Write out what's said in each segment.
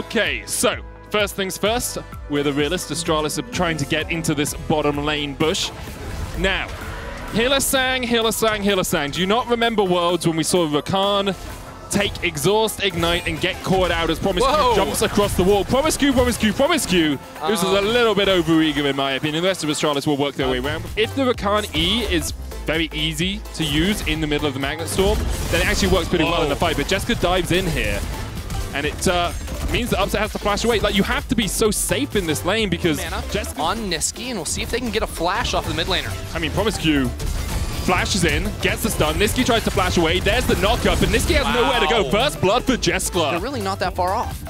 Okay, so first things first, we're the realist. Astralis are trying to get into this bottom lane bush. Now, Hylissang. Do you not remember Worlds when we saw Rakan take Exhaust, Ignite, and get caught out as Promiscu jumps across the wall? Promiscu! This is a little bit overeager in my opinion. The rest of Astralis will work their way around. If the Rakan E is very easy to use in the middle of the Magnet Storm, then it actually works pretty well in the fight. But Jessica dives in here, and it means that Upset has to flash away. Like, you have to be so safe in this lane because Jessica on Niski, and we'll see if they can get a flash off the mid laner. I mean, Promiscu flashes in, gets the stun. Niski tries to flash away. There's the knockup, and Niski has nowhere to go. First blood for Jeskla. They're really not that far off.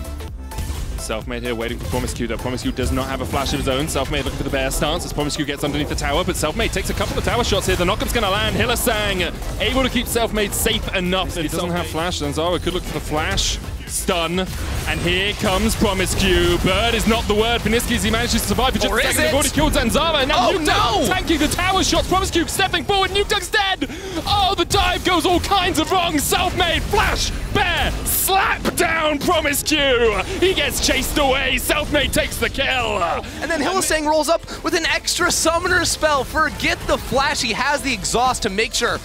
Selfmade here waiting for Promiscu, though. Promiscu does not have a flash of his own. Selfmade looking for the bear stance as Promiscu gets underneath the tower, but Selfmade takes a couple of tower shots here. The knockup's going to land. Hylissang able to keep Selfmade safe enough. He doesn't have flash. Zanzara could look for the flash. Stun, and here comes Promiscu. Bird is not the word for Niski as he manages to survive for just a second. They've already killed Zanzara, and now Nuke tanking the tower shots. Promiscu stepping forward. Nuke's dead. Oh, the dive goes all kinds of wrong. Selfmade, flash, bear, slap down Promiscu. He gets chased away. Selfmade takes the kill. And then Hylissang rolls up with an extra summoner spell. Forget the flash. He has the exhaust to make sure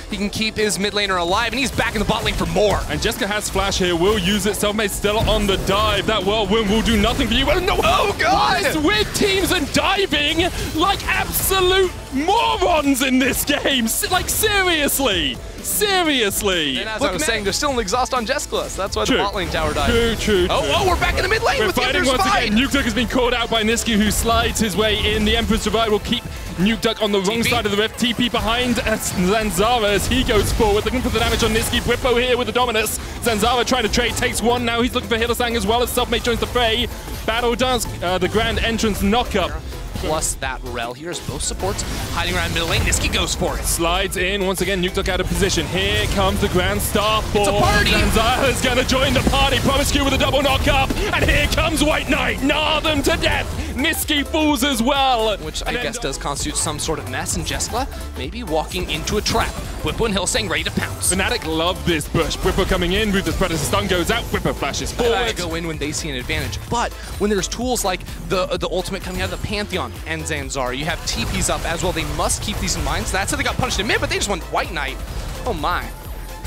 he can keep his mid laner alive, and he's back in the bot lane for more. And Jessica has flash here, will use it. Selfmade still on the dive. That whirlwind will do nothing for you. No, oh God! What is with teams and diving like absolute morons in this game? Like, seriously. Seriously. And as I was saying, there's still an exhaust on Jessica, so that's why the bot lane tower died. True. Oh, we're back in the mid lane with the Emperor's once Divide. again. Nuke has been caught out by Niski, who slides his way in. The Emperor's Divide will keep Nuke on the wrong side of the rift. TP behind Zanzara as he goes forward, looking for the damage on Niski. Bwipo here with the dominus. Zanzara trying to trade, takes one. Now he's looking for Hylissang as well as Selfmade joins the fray. Battle does the grand entrance knockup. Plus that Rel here is both supports hiding around middle lane. Niski goes for it. Slides in once again. Nuke out of position. Here comes the Grand Star. It's a party. Zanzara's going to join the party. Promiscu with a double knockup. And here comes White Knight. Gnaw them to death. Niski falls as well. Which I guess does constitute some sort of mess. And Jessica maybe walking into a trap. Bwipo and Hylissang ready to pounce. Fnatic love this bush. Bwipo coming in. Ruthless Predator stun goes out. Bwipo flashes forward. They go in when they see an advantage. But when there's tools like the ultimate coming out of the Pantheon and Zanzara, you have TPs up as well. They must keep these in mind. So that's how they got punished in mid, but they just went White Knight. Oh my.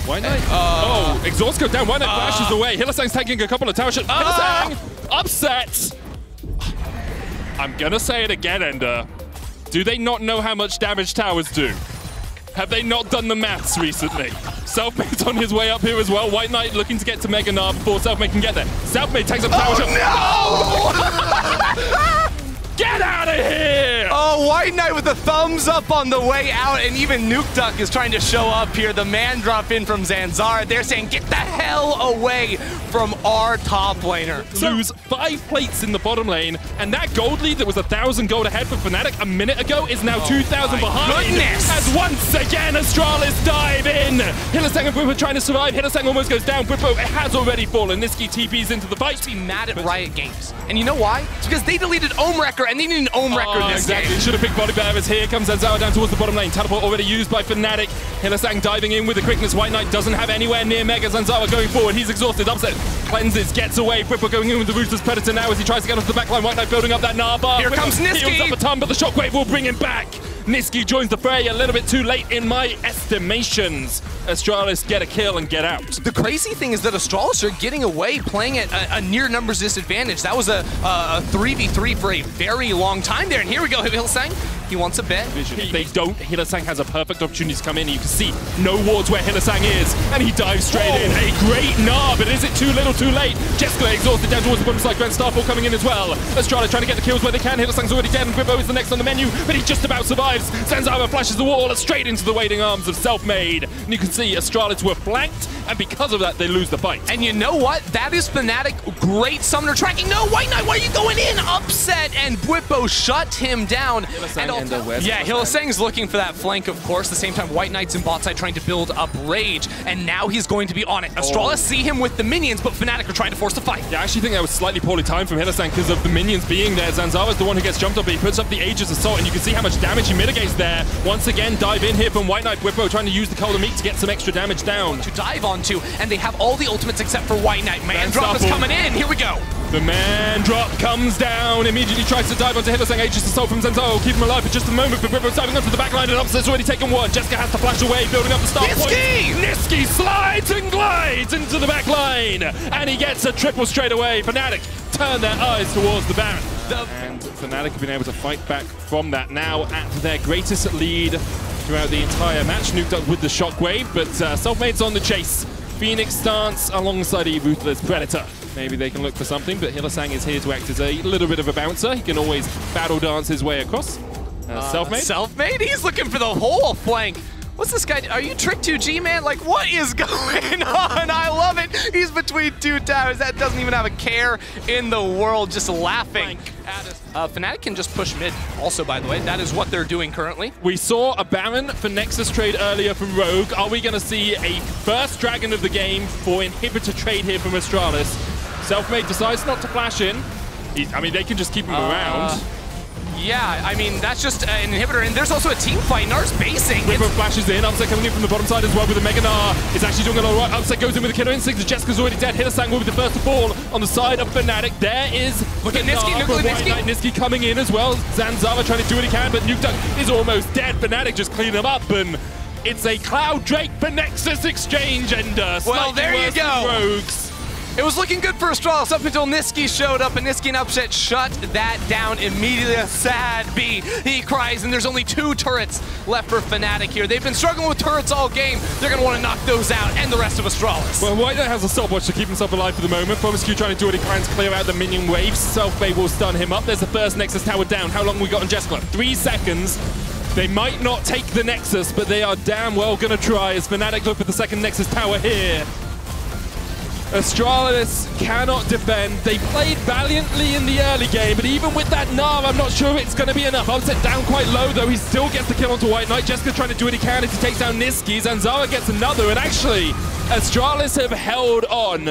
White Knight? Exhaust goes down. White Knight flashes away. Hylissang's taking a couple of tower shots. Hylissang upsets. I'm gonna say it again, Ender. Do they not know how much damage towers do? Have they not done the maths recently? Selfmade's on his way up here as well. White Knight looking to get to Mega Gnar before Selfmade can get there. Selfmade takes up tower shot. No! Get out of here! Oh, White Knight with a thumbs up on the way out, and even Nuke is trying to show up here. The man drop in from Zanzara. They're saying, get the hell away from our top laner. Lose 5 plates in the bottom lane, and that gold lead that was 1,000 gold ahead for Fnatic a minute ago is now 2,000 behind. Goodness. As once again, Astralis dive in. Hylissang and Bwipo trying to survive. Hylissang almost goes down. Bwipo has already fallen. Niski TPs into the fight. Be mad at Riot Games. And you know why? It's because they deleted Ohm Wrecker, and they need an Ohm Wrecker in this game. Should have picked Body Bear as here comes Zanzara down towards the bottom lane. Teleport already used by Fnatic. Hylissang diving in with the quickness. White Knight doesn't have anywhere near Mega. Zanzara going forward. He's exhausted. Upset cleanses, gets away. Bwipo going in with the Ruthless Predator now as he tries to get off the backline. White Knight building up that Gnar bar. Here comes Niski. Heals up a ton, but the shockwave will bring him back. Niski joins the fray a little bit too late in my estimations. Astralis get a kill and get out. The crazy thing is that Astralis are getting away playing at a near numbers disadvantage. That was a 3v3 for a very long time there. And here we go, Hylissang. He wants a bet. If they don't, Hylissang has a perfect opportunity to come in. You can see no wards where Hylissang is, and he dives straight in. A great Gnar, but is it too little too late? Jessica exhausted down towards the bottom side. Grand Starfall coming in as well. Astralis trying to get the kills where they can. Hylissang's already dead, and Bwipo is the next on the menu, but he just about survives. Zanzara flashes the wall straight into the waiting arms of Selfmade. And you can see Astralis were flanked, and because of that, they lose the fight. And you know what? That is Fnatic. Great summoner tracking. No, White Knight, why are you going in? Upset, and Bwipo shut him down. Yeah, Hylissang's looking for that flank, of course. At the same time, White Knight's in bot side trying to build up rage, and now he's going to be on it. Astralis see him with the minions, but Fnatic are trying to force the fight. Yeah, I actually think that was slightly poorly timed from Hylissang because of the minions being there. Zanzara's the one who gets jumped up, but he puts up the Aegis Assault, and you can see how much damage he mitigates there. Once again, dive in here from White Knight. Bwipo trying to use the Cold Meat to get some extra damage down. To dive onto, and they have all the ultimates except for White Knight. Man drop is coming in. Here we go. The man drop comes down, immediately tries to dive onto Hillesang, ages the soul from Zenzo, keep him alive for just a moment, but Bribbo's diving onto the back line and Upset's already taken one. Jessica has to flash away, building up the start point. Niski slides and glides into the back line, and he gets a triple straight away. Fnatic turn their eyes towards the Baron. And Fnatic have been able to fight back from that, now at their greatest lead throughout the entire match. Nuked up with the shockwave, but Selfmade's on the chase. Phoenix stance alongside a Ruthless Predator. Maybe they can look for something, but Hillesang is here to act as a little bit of a bouncer. He can always battle dance his way across. Selfmade? Selfmade? He's looking for the whole flank. What's this guy? Are you Trick 2G, man? Like, what is going on? I love it. He's between two towers. That doesn't even have a care in the world, just laughing at us. Fnatic can just push mid also, by the way. That is what they're doing currently. We saw a Baron for Nexus trade earlier from Rogue. Are we going to see a first Dragon of the game for Inhibitor trade here from Astralis? Selfmade decides not to flash in. I mean, they can just keep him around. Yeah, I mean, that's just an inhibitor, and there's also a team fight. Nars basing. Ripper flashes in. Upset coming in from the bottom side as well with the Mega Gnar. It's actually doing a lot of work. Upset goes in with the Killer Instinct. Jessica's already dead. Hillesang will be the first to fall on the side of Fnatic. There is Niski coming in as well. Zanzara trying to do what he can, but Nukeduck is almost dead. Fnatic just cleaning him up, and it's a Cloud Drake for Nexus exchange, and well, there you go. Rogues. It was looking good for Astralis up until Niski showed up, and Niski and Upset shut that down immediately. A sad B. He cries, and there's only 2 turrets left for Fnatic here. They've been struggling with turrets all game. They're going to want to knock those out, and the rest of Astralis. Well, White Knight has a stopwatch to keep himself alive for the moment. promisQ trying to do what he can to clear out the minion waves. Selfmade will stun him up. There's the first Nexus tower down. How long we got on Jessica? 3 seconds. They might not take the Nexus, but they are damn well going to try as Fnatic look for the second Nexus tower here. Astralis cannot defend. They played valiantly in the early game, but even with that Gnar, I'm not sure it's going to be enough. Upset down quite low, though. He still gets the kill onto White Knight. Jessica trying to do what he can as he takes down Niski. Zanzara gets another, and actually, Astralis have held on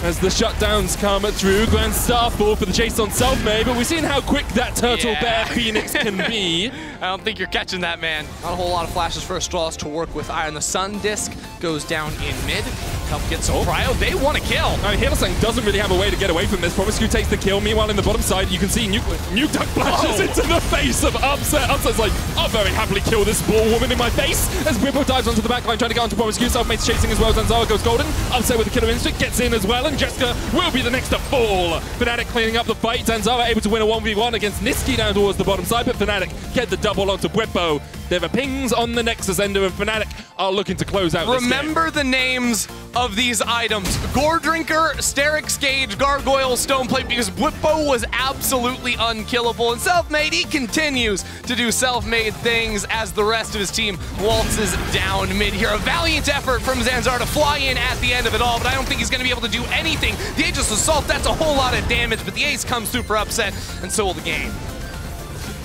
as the shutdowns come through. Grand Starfall for the chase on Selfmade, but we've seen how quick that Turtle Bear Phoenix can be. I don't think you're catching that, man. Not a whole lot of flashes for Astralis to work with. Iron the Sun disc goes down in mid. Help get some cryo. They want to kill. Now, Hillesang doesn't really have a way to get away from this. promisQ takes the kill. Meanwhile, in the bottom side, you can see Nukeduck flashes into the face of Upset. Upset's like, I'll very happily kill this ball woman in my face. As Whippo dives onto the backline, trying to get onto promisQ. Selfmade's chasing as well. Zanzara goes golden. Upset with the Killer Instinct gets in as well, and Jessica will be the next to fall. Fnatic cleaning up the fight. Zanzara able to win a 1v1 against Niski down towards the bottom side, but Fnatic get the double onto Whippo. There are pings on the Nexus ender, and Fnatic are looking to close out this game. Remember the names of these items. Gore Drinker, Sterix Gauge, Gargoyle, Stoneplate, because Whippo was absolutely unkillable. And Selfmade, he continues to do Selfmade things as the rest of his team waltzes down mid here. A valiant effort from Zanzara to fly in at the end of it all, but I don't think he's going to be able to do anything. The Aegis Assault, that's a whole lot of damage, but the ace comes through for Upset, and so will the game.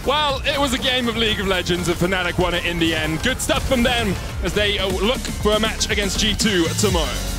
Well, it was a game of League of Legends, and Fnatic won it in the end. Good stuff from them as they look for a match against G2 tomorrow.